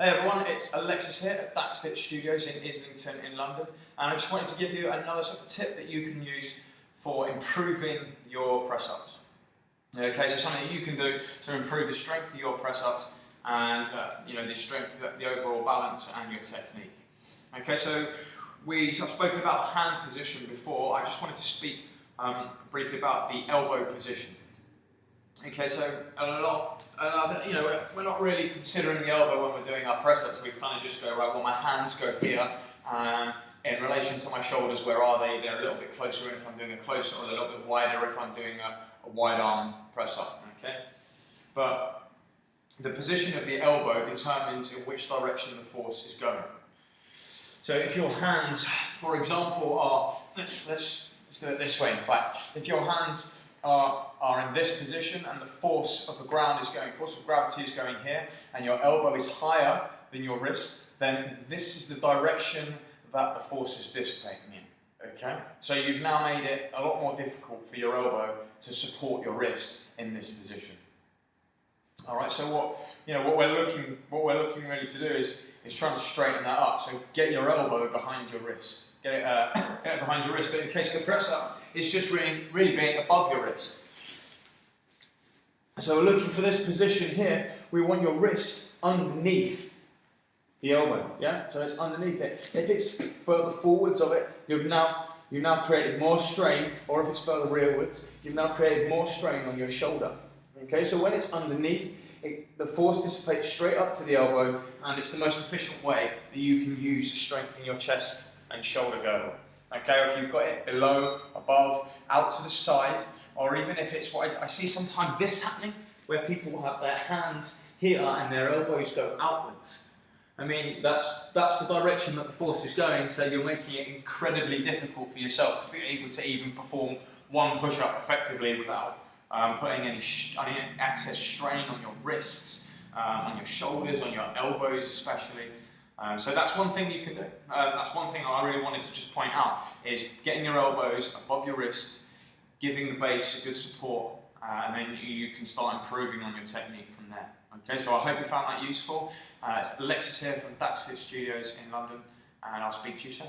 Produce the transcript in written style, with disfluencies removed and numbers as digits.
Hey everyone, it's Alexis here at That's Fit Studios in Islington in London, and I just wanted to give you another sort of tip that you can use for improving your press-ups. Okay, so something that you can do to improve the strength of your press-ups and the strength, the overall balance and your technique. Okay, so we've spoken about the hand position before. I just wanted to speak briefly about the elbow position. Okay, so we're not really considering the elbow when we're doing our press-ups. We kind of just go, right, well, my hands go here, in relation to my shoulders, where are they? They're a little bit closer in if I'm doing a closer, or a little bit wider if I'm doing a wide arm press-up, okay? But the position of the elbow determines in which direction the force is going. So if your hands, for example, are, let's do it this way, in fact. If your hands are in this position and the force of the ground is going, force of gravity is going here, and your elbow is higher than your wrist, then this is the direction that the force is dissipating in, okay? So you've now made it a lot more difficult for your elbow to support your wrist in this position. All right, so what we're looking really to do is trying to straighten that up. So get your elbow behind your wrist. Get it behind your wrist, but in the case of the press-up, it's just really being above your wrist. So we're looking for this position here. We want your wrist underneath the elbow, yeah? So it's underneath it. If it's further forwards of it, you've now created more strain, or if it's further rearwards, you've now created more strain on your shoulder. Okay, so when it's underneath, the force dissipates straight up to the elbow, and it's the most efficient way that you can use to strengthen your chest and shoulder girdle. Okay, if you've got it below, above, out to the side, or even if it's what I see sometimes this happening, where people have their hands here and their elbows go outwards. I mean, that's the direction that the force is going, so you're making it incredibly difficult for yourself to be able to even perform one push-up effectively without putting any excess strain on your wrists, on your shoulders, on your elbows especially. So that's one thing you can do. That's one thing I really wanted to just point out, is getting your elbows above your wrists, giving the base a good support, and then you can start improving on your technique from there. Okay, so I hope you found that useful. It's Alexis here from That's Fit Studios in London, and I'll speak to you soon.